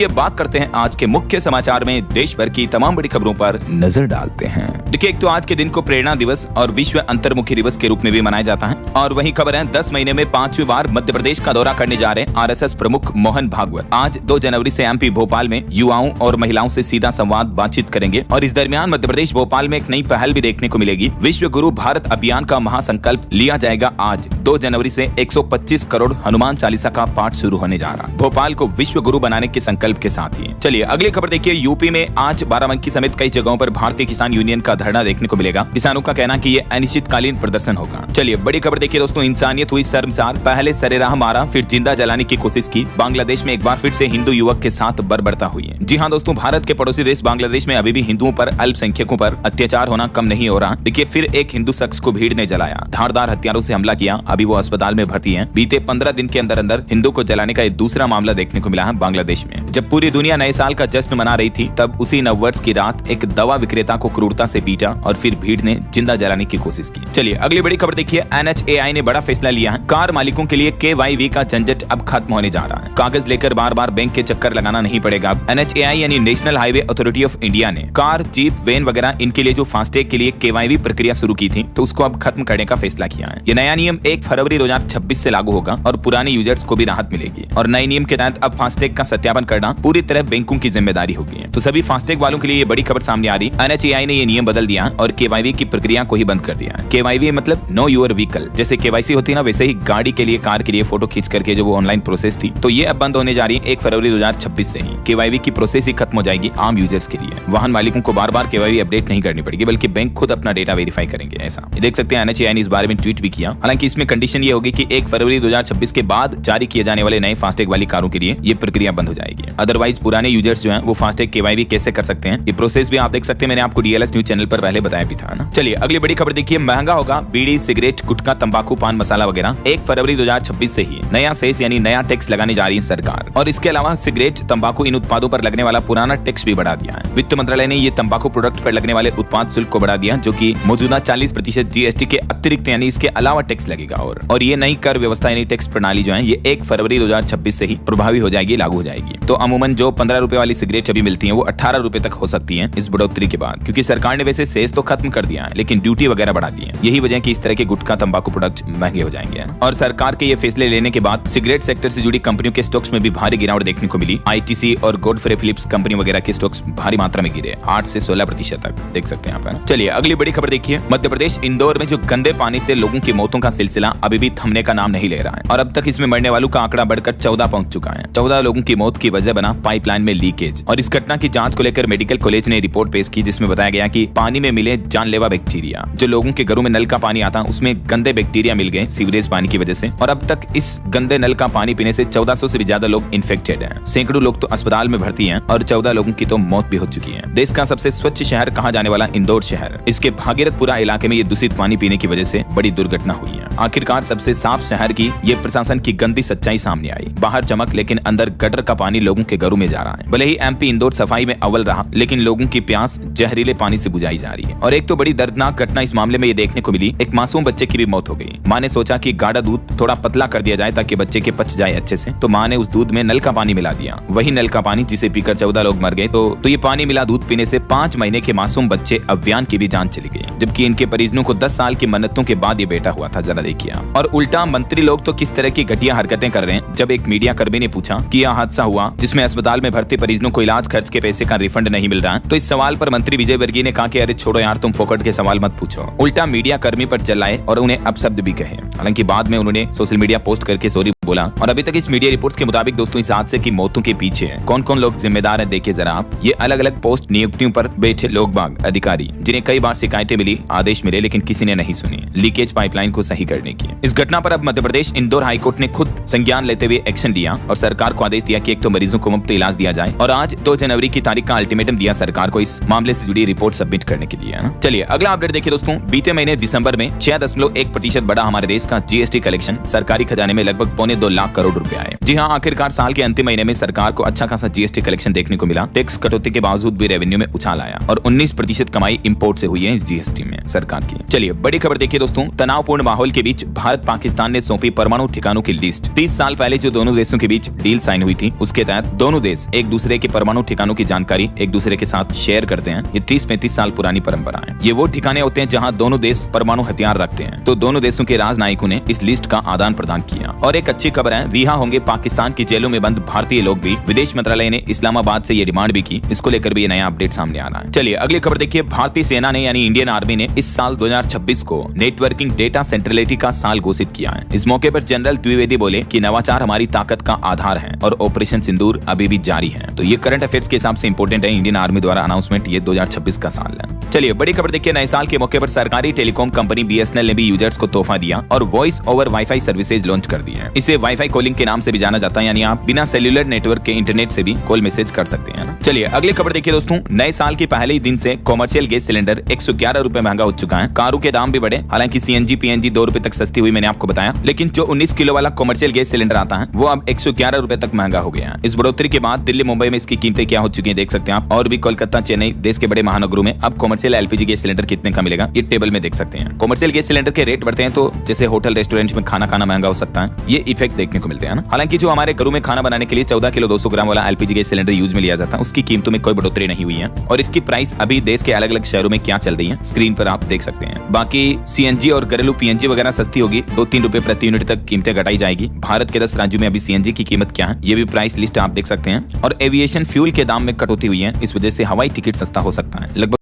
ये बात करते हैं आज के मुख्य समाचार में देश भर की तमाम बड़ी खबरों पर नजर डालते हैं। देखिए, एक तो आज के दिन को प्रेरणा दिवस और विश्व अंतर्मुखी दिवस के रूप में भी मनाया जाता है। और वही खबर है, 10 महीने में 5वीं बार मध्य प्रदेश का दौरा करने जा रहे आरएसएस प्रमुख मोहन भागवत आज 2 जनवरी से एमपी भोपाल में युवाओं और महिलाओं से सीधा संवाद बातचीत करेंगे। और इस दरमियान मध्य प्रदेश भोपाल में एक नई पहल भी देखने को मिलेगी। विश्व गुरु भारत अभियान का महासंकल्प लिया जाएगा। आज 2 जनवरी से 125 करोड़ हनुमान चालीसा का पाठ शुरू होने जा रहा है, भोपाल को विश्व गुरु बनाने के संकल्प के साथ ही। चलिए अगली खबर देखिए, यूपी में आज बाराबंकी समेत कई जगहों पर भारतीय किसान यूनियन का धरना देखने को मिलेगा। किसानों का कहना कि ये अनिश्चितकालीन प्रदर्शन होगा। चलिए बड़ी खबर देखिए दोस्तों, इंसानियत हुई शर्मसार, पहले सरेराह मारा फिर जिंदा जलाने की कोशिश की। बांग्लादेश में एक बार फिर से हिंदू युवक के साथ बर्बरता हुई है। जी हाँ दोस्तों, भारत के पड़ोसी देश बांग्लादेश में अभी भी हिंदुओं पर, अल्पसंख्यकों पर अत्याचार होना कम नहीं हो रहा। देखिए, फिर एक हिंदू शख्स को भीड़ ने जलाया, धारदार हथियारों से हमला किया। अभी वो अस्पताल में भर्ती है। बीते 15 दिन के अंदर अंदर हिंदू को जलाने का दूसरा मामला देखने को मिला है बांग्लादेश में। जब पूरी दुनिया नए साल का जश्न मना रही थी, तब उसी नववर्ष की रात एक दवा विक्रेता को क्रूरता से पीटा और फिर भीड़ ने जिंदा जलाने की कोशिश की। चलिए अगली बड़ी खबर देखिए, NHAI ने बड़ा फैसला लिया है। कार मालिकों के लिए KYV का झंझट अब खत्म होने जा रहा है। कागज लेकर बार बार बैंक के चक्कर लगाना नहीं पड़ेगा। NHAI यानी national highway authority of India ने कार, जीप, वैन वगैरह इनके लिए जो फास्टैग के लिए KYV प्रक्रिया शुरू की थी, तो उसको अब खत्म करने का फैसला किया है। ये नया नियम 1 फरवरी 2026 से लागू होगा और पुराने यूजर्स को भी राहत मिलेगी। और नए नियम के तहत अब फास्टैग का सत्यापन करना पूरी तरह बैंकों की जिम्मेदारी होगी। तो सभी फास्टैग वालों के लिए ये बड़ी खबर सामने आ रही। NHAI ने ये नियम बदल दिया और KYV की प्रक्रिया को ही बंद कर दिया। KYV मतलब नो योर व्हीकल, जैसे KYC होती है ना, वैसे ही गाड़ी के लिए, कार के लिए फोटो खींच करके जो वो ऑनलाइन प्रोसेस थी, तो ये अब बंद होने जा रही है 1 फरवरी 2026 से ही। KYV की प्रोसेस ही खत्म हो जाएगी आम यूजर्स के लिए। वाहन मालिकों को बार बार KYV अपडेट नहीं करनी पड़ेगी, बल्कि बैंक खुद अपना डेटा वेरीफाई करेंगे। ऐसा देख सकते हैं, NHAI ने इस बारे में ट्वीट भी किया। हालांकि इसमें कंडीशन ये होगी कि 1 फरवरी 2026 के बाद जारी किए जाने वाले नए फास्टैग वाली कारों के लिए ये प्रक्रिया बंद हो जाएगी। अदरवाइज पुराने यूजर्स जो हैं वो फास्टैग KYV कैसे कर सकते हैं, ये प्रोसेस भी आप देख सकते हैं। मैंने आपको DLS न्यूज चैनल पर पहले बताया भी था ना। चलिए अगली बड़ी खबर देखिए, महंगा होगा बीड़ी, सिगरेट, गुटखा, तंबाकू, पान मसाला वगैरह। 1 फरवरी 2026 से ही नया सेस यानी नया टैक्स लगाने जा रही है सरकार। और इसके अलावा सिगरेट, तंबाकू, इन उत्पादों पर लगने वाला पुराना टैक्स भी बढ़ा दिया है। वित्त मंत्रालय ने ये तंबाकू प्रोडक्ट पर लगने वाले उत्पाद शुल्क को बढ़ा दिया, जो कि मौजूदा 40% GST के अतिरिक्त यानी इसके अलावा टैक्स लगेगा। और ये नई कर व्यवस्था यानी टैक्स प्रणाली जो है, ये 1 फरवरी 2026 से ही प्रभावी हो जाएगी, लागू हो जाएगी। तो अमूमन जो 15 रुपए वाली सिगरेट अभी मिलती है, वो 18 रुपए तक हो सकती है इस बढ़ोतरी के बाद, क्योंकि सरकार ने वैसे सेस तो खत्म कर दिया है, लेकिन ड्यूटी वगैरह बढ़ा दी है। यही वजह कि इस तरह के गुटखा, तंबाकू प्रोडक्ट महंगे हो जाएंगे। और सरकार के ये फैसले लेने के बाद सिगरेट सेक्टर से जुड़ी कंपनियों के स्टॉक्स में भी भारी गिरावट देखने को मिली। ITC और गॉडफ्रे फिलिप्स कंपनी वगैरह के स्टॉक्स भारी मात्रा में गिरे, 8 से 16% तक देख सकते हैं यहाँ पर। चलिए अगली बड़ी खबर देखिए, मध्य प्रदेश इंदौर में जो गंदे पानी से लोगों की मौतों का सिलसिला अभी भी थमने का नाम नहीं ले रहा है। और अब तक इसमें मरने वालों का आंकड़ा बढ़कर 14 पहुंच चुका है। 14 लोगों की मौत की वजह बना पाइपलाइन में लीकेज। और इस घटना की जांच को लेकर मेडिकल कॉलेज ने रिपोर्ट पेश की, जिसमें बताया गया कि पानी में मिले जानलेवा बैक्टीरिया। जो लोगों के घरों में नल का पानी आता, उसमें गंदे बैक्टीरिया मिल गए सीवरेज पानी की वजह से। और अब तक इस गंदे नल का पानी पीने से 1400 से भी ज्यादा लोग इन्फेक्टेड हैं। सैकड़ों लोग तो अस्पताल में भर्ती हैं और 14 लोगों की तो मौत भी हो चुकी है। देश का सबसे स्वच्छ शहर कहा जाने वाला इंदौर शहर, इसके भागीरथपुरा इलाके में ये दूषित पानी पीने की वजह से बड़ी दुर्घटना हुई है। आखिरकार सबसे साफ शहर की ये प्रशासन की गंदी सच्चाई सामने आई। बाहर चमक, लेकिन अंदर गटर का पानी लोगों के घरों में जा रहा है। भले ही MP इंदौर सफाई में अव्वल रहा, लेकिन लोगों की प्यास जहरीले पानी से बुझाई जा रही है। और एक तो बड़ी दर्दनाक घटना इस मामले में ये देखने को मिली, एक मासूम बच्चे की भी मौत हो गई। माँ ने सोचा कि गाढ़ा दूध थोड़ा पतला कर दिया जाए ताकि बच्चे के पच जाए अच्छे से, तो माँ ने उस दूध में नल का पानी मिला दिया। वही नल का पानी जिसे पीकर 14 लोग मर गए। तो ये पानी मिला दूध पीने से 5 महीने के मासूम बच्चे अव्यान की भी जान चली गई, जबकि इनके परिजनों को 10 साल की मन्नतों के बाद ये बेटा हुआ था। जरा देखिए। और उल्टा मंत्री लोग तो किस तरह की घटिया हरकतें कर रहे हैं। जब एक मीडिया कर्मी ने पूछा कि यह हादसा हुआ जिसमें अस्पताल में भर्ती परिजनों को इलाज खर्च के पैसे का रिफंड नहीं मिल रहा है, तो इस सवाल पर मंत्री विजय वर्गीय ने कहा कि अरे छोड़ो यार, तुम फोकट के सवाल मत पूछो। उल्टा मीडिया कर्मी पर चिल्लाए और उन्हें अपशब्द भी कहे। हालांकि बाद में उन्होंने सोशल मीडिया पोस्ट करके सॉरी बोला। और अभी तक इस मीडिया रिपोर्ट्स के मुताबिक दोस्तों, इस हादसे की मौतों के पीछे कौन कौन लोग जिम्मेदार हैं देखिए जरा आप। ये अलग अलग पोस्ट नियुक्तियों पर बैठे लोग बाग अधिकारी, जिन्हें कई बार शिकायतें मिली, आदेश मिले, लेकिन किसी ने नहीं सुनी लीकेज पाइपलाइन को सही करने की। इस घटना पर अब मध्य प्रदेश इंदौर हाईकोर्ट ने खुद संज्ञान लेते हुए एक्शन लिया और सरकार को आदेश दिया कि एक तो मरीजों को मुफ्त इलाज दिया जाए, और आज 2 जनवरी की तारीख का अल्टीमेटम दिया सरकार को इस मामले से जुड़ी रिपोर्ट सबमिट करने के लिए। चलिए अगला अपडेट देखिए दोस्तों, बीते महीने दिसंबर में 6.1% बढ़ा हमारे देश का GST कलेक्शन। सरकारी खजाने में लगभग 2.25 लाख करोड़ रुपए आए। जी हाँ, आखिरकार साल के अंतिम महीने में सरकार को अच्छा खासा GST कलेक्शन देखने को मिला। टैक्स कटौती के बावजूद भी रेवेन्यू में उछाल आया और 19% कमाई इंपोर्ट से हुई है इस GST में सरकार की। चलिए बड़ी खबर देखिए दोस्तों, तनावपूर्ण माहौल के बीच भारत पाकिस्तान ने सौंपी परमाणु ठिकानों की लिस्ट। 30 साल पहले जो दोनों देशों के बीच डील साइन हुई थी, उसके तहत दोनों देश एक दूसरे के परमाणु ठिकानों की जानकारी एक दूसरे के साथ शेयर करते हैं। ये 30-35 साल पुरानी परंपरा है। ये वो ठिकाने होते हैं जहां दोनों देश परमाणु हथियार रखते हैं। तो दोनों देशों के राजनयिकों ने इस लिस्ट का आदान प्रदान किया। और एक अच्छी खबर है, रिहा होंगे पाकिस्तान की जेलों में बंद भारतीय लोग भी। विदेश मंत्रालय ने इस्लामाबाद से ये डिमांड भी की। इसको लेकर भी ये नया अपडेट सामने आ रहा है। चलिए अगली खबर देखिए। भारतीय सेना ने यानी इंडियन आर्मी ने इस साल 2026 को नेटवर्किंग डेटा सेंट्रलिटी का साल घोषित किया है। इस मौके पर जनरल द्विवेदी बोले कि नवाचार हमारी ताकत का आधार है और ऑपरेशन सिंदूर अभी भी जारी है। तो ये करंट अफेयर्स के हिसाब से इंपोर्टेंट है। इंडियन आर्मी द्वारा अनाउंसमेंट ये 2026 का साल है। चलिए बड़ी खबर देखिए। नए साल के मौके पर सरकारी टेलीकॉम कंपनी BSNL ने भी यूजर्स को तोहफा दिया और voice over wifi services launch कर दी है। इसे वाईफाई कॉलिंग के नाम से भी जाना जाता है, यानी आप बिना सेल्युलर नेटवर्क के इंटरनेट से भी कॉल मैसेज कर सकते हैं। चलिए अगली खबर देखिए दोस्तों। नए साल के पहले ही दिन से कॉमर्शियल गैस सिलेंडर 111 रुपए महंगा हो चुका है। कारों के दाम भी बढ़े। हालांकि CNG PNG 2 रुपए तक सस्ती हुई, मैंने आपको बताया, लेकिन जो 19 किलो वाला कॉमर्शियल गैस सिलेंडर आता है वो अब 111 रुपए तक महंगा हो गया है। इस बढ़ोतरी के बाद दिल्ली मुंबई में इसकी कीमतें क्या हो चुकी है देख सकते हैं आप। और भी कोलकाता चेन्नई देश के बड़े महानगरों में अब कॉमर्शियल LPG गैस सिलेंडर कितने का मिलेगा ये टेबल में देख सकते हैं। कॉमर्शियल गैस सिलेंडर के रेट बढ़ते हैं तो जैसे होटल रेस्टोरेंट में खाना खाना महंगा हो सकता है, ये इफेक्ट देखने को मिलते हैं ना। हालांकि जो हमारे घरों में खाना बनाने के लिए 14 किलो 200 ग्राम वाला LPG गैस सिलेंडर यूज में लिया जाता है उसकी कीमतों में कोई बढ़ोतरी नहीं हुई है। और इसकी प्राइस अभी देश के अलग अलग शहरों में क्या चल रही है स्क्रीन पर आप देख सकते हैं। बाकी CNG और घरेलू PNG वगैरह सस्ती होगी, 2-3 रुपए प्रति यूनिट तक कीमतें घटाई जाएगी। भारत के 10 राज्यों में अभी CNG की कीमत क्या है ये भी प्राइस लिस्ट आप देख सकते हैं। और एविएशन फ्यूल के दाम में कटौती हुई है, इस वजह से हवाई टिकट सस्ता हो सकता है। लगभग